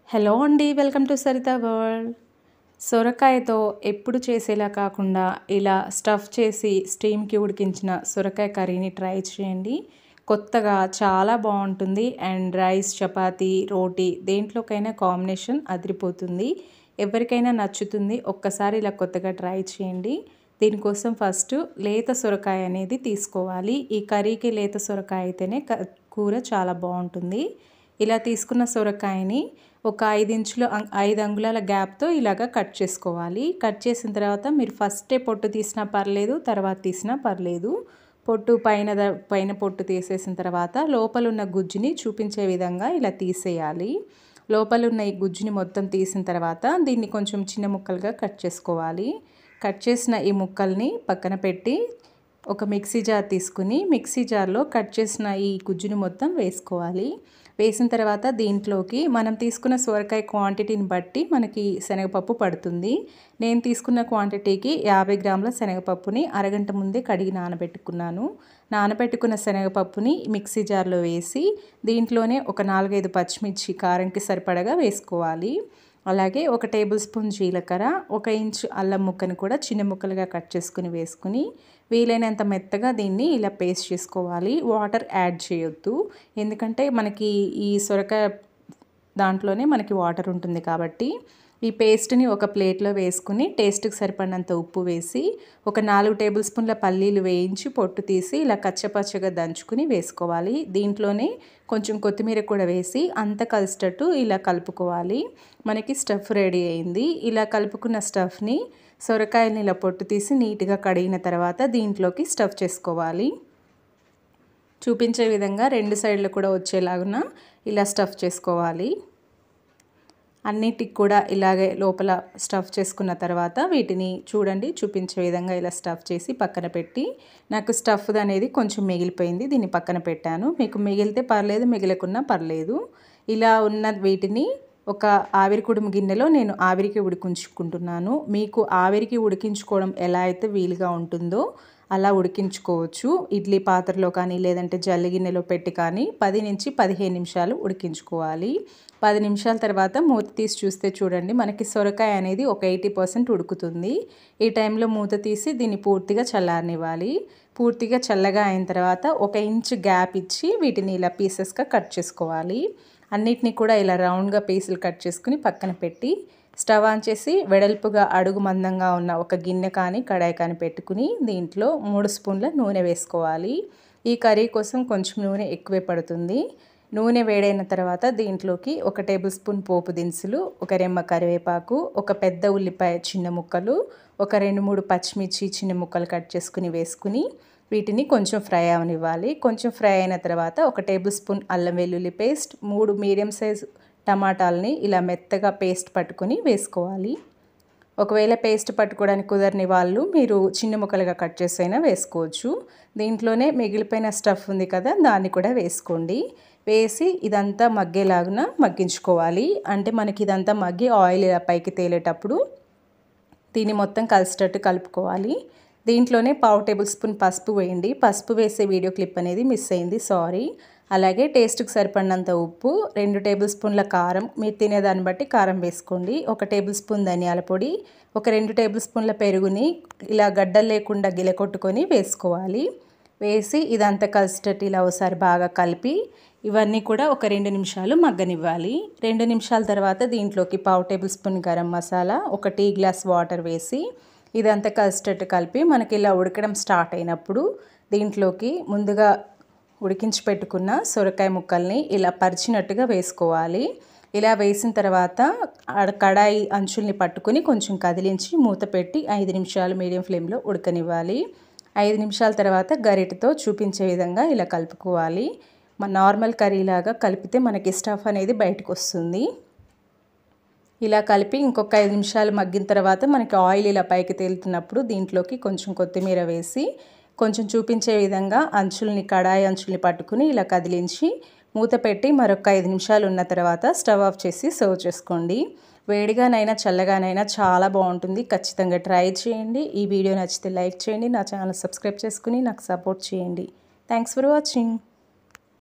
Hello అండి. Welcome to Saritha World. సొరకాయతో ఎప్పుడు చేసేలా కాకుండా ఇలా స్టఫ్ చేసి స్టీమ్‌కి ఉడికించిన సొరకాయ కర్రీని ట్రై చేయండి. కొత్తగా చాలా బావుంటుంది. అండ్ రైస్, చపాతీ, రోటీ దేంట్లోకైనా కాంబినేషన్ అదిరిపోతుంది. ఎవరికైనా నచ్చుతుంది. ఒక్కసారి ఇలా కొత్తగా ట్రై చేయండి. దీనికోసం ఫస్ట్ లేత సొరకాయ అనేది తీసుకోవాలి. ఈ కర్రీకి లేత సొరకాయ అయితేనే కూర చాలా బావుంటుంది. ఇలా తీసుకున్న సొరకాయని ఒక 5 అంగుళాల గ్యాప్‌తో ఇలాగ కట్ చేసుకోవాలి. కట్ చేసిన తర్వాత మీరు ఫస్టే పొట్టు తీసినా పర్లేదు, తర్వాత తీసినా పర్లేదు. పొట్టు పైన పొట్టు తీసేసిన తర్వాత లోపలున్న గుజ్జుని చూపించే విధంగా ఇలా తీసేయాలి. లోపలున్న ఈ గుజ్జుని మొత్తం తీసిన తర్వాత దీన్ని కొంచెం చిన్న ముక్కలుగా కట్ చేసుకోవాలి. కట్ చేసిన ఈ ముక్కల్ని పక్కన పెట్టి ఒక మిక్సీ జార్ తీసుకుని మిక్సీ జార్లో కట్ చేసిన ఈ గుజ్జుని మొత్తం వేసుకోవాలి. వేసిన తర్వాత దీంట్లోకి మనం తీసుకున్న సొరకాయ క్వాంటిటీని బట్టి మనకి శనగపప్పు పడుతుంది. నేను తీసుకున్న క్వాంటిటీకి 50 గ్రాముల శనగపప్పుని అరగంట ముందే కడిగి నానబెట్టుకున్నాను. నానబెట్టుకున్న శనగపప్పుని మిక్సీ జార్లో వేసి దీంట్లోనే ఒక 4-5 పచ్చిమిర్చి కారంకి సరిపడగా వేసుకోవాలి. అలాగే ఒక టేబుల్ స్పూన్ జీలకర్ర, 1 ఇంచు అల్లం ముక్కను కూడా చిన్న ముక్కలుగా కట్ చేసుకుని వేసుకుని వీలైనంత మెత్తగా దీన్ని ఇలా పేస్ట్ చేసుకోవాలి. వాటర్ యాడ్ చేయొద్దు. ఎందుకంటే మనకి ఈ సొరకాయ దాంట్లోనే మనకి వాటర్ ఉంటుంది కాబట్టి ఈ పేస్ట్ని ఒక ప్లేట్లో వేసుకుని టేస్ట్కి సరిపడినంత ఉప్పు వేసి ఒక 4 టేబుల్ స్పూన్ల పల్లీలు వేయించి పొట్టు తీసి ఇలా కచ్చపచ్చగా దంచుకుని వేసుకోవాలి. దీంట్లోనే కొంచెం కొత్తిమీర కూడా వేసి అంతా కలిసేటట్టు ఇలా కలుపుకోవాలి. మనకి స్టఫ్ రెడీ అయింది. ఇలా కలుపుకున్న స్టఫ్ని సొరకాయని ఇలా పొట్టు తీసి నీట్గా కడిగిన తర్వాత దీంట్లోకి స్టఫ్ చేసుకోవాలి. చూపించే విధంగా 2 సైడ్లు కూడా వచ్చేలాగున ఇలా స్టఫ్ చేసుకోవాలి. అన్నిటికి కూడా ఇలాగే లోపల స్టఫ్ చేసుకున్న తర్వాత వీటిని చూడండి చూపించే విధంగా ఇలా స్టఫ్ చేసి పక్కన పెట్టి నాకు స్టఫ్ అనేది కొంచెం మిగిలిపోయింది. దీన్ని పక్కన పెట్టాను. మీకు మిగిలితే పర్లేదు, మిగలకున్నా పర్లేదు. ఇలా ఉన్న వీటిని ఒక ఆవిరి కుడుము గిన్నెలో నేను ఆవిరికి ఉడికించుకుంటున్నాను. మీకు ఆవిరికి ఉడికించుకోవడం ఎలా అయితే వీలుగా ఉంటుందో అలా ఉడికించుకోవచ్చు. ఇడ్లీ పాత్రలో కానీ లేదంటే జల్లి గిన్నెలో పెట్టి కానీ 10 నుంచి 15 నిమిషాలు ఉడికించుకోవాలి. 10 నిమిషాల తర్వాత మూత తీసి చూస్తే చూడండి మనకి సొరకాయ అనేది ఒక 80% ఉడుకుతుంది. ఈ టైంలో మూత తీసి దీన్ని పూర్తిగా చల్లారనివ్వాలి. పూర్తిగా చల్లగా అయిన తర్వాత 1 ఇంచ్ గ్యాప్ ఇచ్చి వీటిని ఇలా పీసెస్గా కట్ చేసుకోవాలి. అన్నిటినీ కూడా ఇలా రౌండ్గా పీసులు కట్ చేసుకుని పక్కన పెట్టి స్టవ్ ఆన్ చేసి వెడల్పుగా అడుగు మందంగా ఉన్న ఒక గిన్నె కానీ కడాయి కానీ పెట్టుకుని దీంట్లో 3 స్పూన్ల నూనె వేసుకోవాలి. ఈ కర్రీ కోసం కొంచెం నూనె ఎక్కువే పడుతుంది. నూనె వేడైన తర్వాత దీంట్లోకి 1 టేబుల్ స్పూన్ పోపు దినుసులు, 1 రెమ్మ కరివేపాకు, 1 పెద్ద ఉల్లిపాయ చిన్న ముక్కలు, ఒక 2-3 పచ్చిమిర్చి చిన్న ముక్కలు కట్ చేసుకుని వేసుకుని వీటిని కొంచెం ఫ్రై అవనివ్వాలి. కొంచెం ఫ్రై అయిన తర్వాత 1 టేబుల్ స్పూన్ అల్లం వెల్లుల్లి పేస్ట్, 3 మీడియం సైజు టమాటాలని ఇలా మెత్తగా పేస్ట్ పట్టుకొని వేసుకోవాలి. ఒకవేళ పేస్ట్ పట్టుకోవడానికి కుదరని వాళ్ళు మీరు చిన్న ముక్కలుగా కట్ చేసైనా వేసుకోవచ్చు. దీంట్లోనే మిగిలిపోయిన స్టఫ్ ఉంది కదా, దాన్ని కూడా వేసుకోండి. వేసి ఇదంతా మగ్గేలాగున మగ్గించుకోవాలి. అంటే మనకి ఇదంతా మగ్గి ఆయిల్ ఇలా పైకి తేలేటప్పుడు దీన్ని మొత్తం కలిసేటట్టు కలుపుకోవాలి. దీంట్లోనే 1/2 టేబుల్ స్పూన్ పసుపు వేయండి. పసుపు వేసే వీడియో క్లిప్ అనేది మిస్ అయింది, సారీ. అలాగే టేస్ట్కి సరిపడినంత ఉప్పు, 2 టేబుల్ స్పూన్ల కారం, మీరు తినేదాన్ని బట్టి కారం వేసుకోండి. 1 టేబుల్ స్పూన్ ధనియాల పొడి, ఒక 2 టేబుల్ స్పూన్ల పెరుగుని ఇలా గడ్డలు లేకుండా గిలకొట్టుకొని వేసుకోవాలి. వేసి ఇదంతా కలిసేటట్టు ఇలా ఒకసారి బాగా కలిపి ఇవన్నీ కూడా ఒక 2 నిమిషాలు మగ్గనివ్వాలి. 2 నిమిషాల తర్వాత దీంట్లోకి 1/2 tablespoon garam masala, 1 tea glass water వేసి ఇదంతా కలిసేటట్టు కలిపి మనకి ఇలా ఉడకడం స్టార్ట్ అయినప్పుడు దీంట్లోకి ముందుగా ఉడికించి పెట్టుకున్న సొరకాయ ముక్కల్ని ఇలా పరిచినట్టుగా వేసుకోవాలి. ఇలా వేసిన తర్వాత కడాయి అంచుల్ని పట్టుకుని కొంచెం కదిలించి మూత పెట్టి 5 నిమిషాలు మీడియం ఫ్లేమ్లో ఉడకనివ్వాలి. 5 నిమిషాల తర్వాత గరిటెతో చూపించే విధంగా ఇలా కలుపుకోవాలి. నార్మల్ కర్రీ లాగా కలిపితే మనకి స్టఫ్ అనేది బయటకు వస్తుంది. ఇలా కలిపి ఇంకొక 5 నిమిషాలు మగ్గిన తర్వాత మనకి ఆయిల్ ఇలా పైకి తేలుతున్నప్పుడు దీంట్లోకి కొంచెం కొత్తిమీర వేసి కొంచెం చూపించే విధంగా కడాయి అంచుల్ని పట్టుకుని ఇలా కదిలించి మూత పెట్టి మరొక 5 నిమిషాలు ఉన్న తర్వాత స్టవ్ ఆఫ్ చేసి సర్వ్ చేసుకోండి. వేడిగానైనా చల్లగానైనా చాలా బాగుంటుంది. ఖచ్చితంగా ట్రై చేయండి. ఈ వీడియో నచ్చితే లైక్ చేయండి. నా ఛానల్ సబ్స్క్రైబ్ చేసుకుని నాకు సపోర్ట్ చేయండి. Thanks for watching.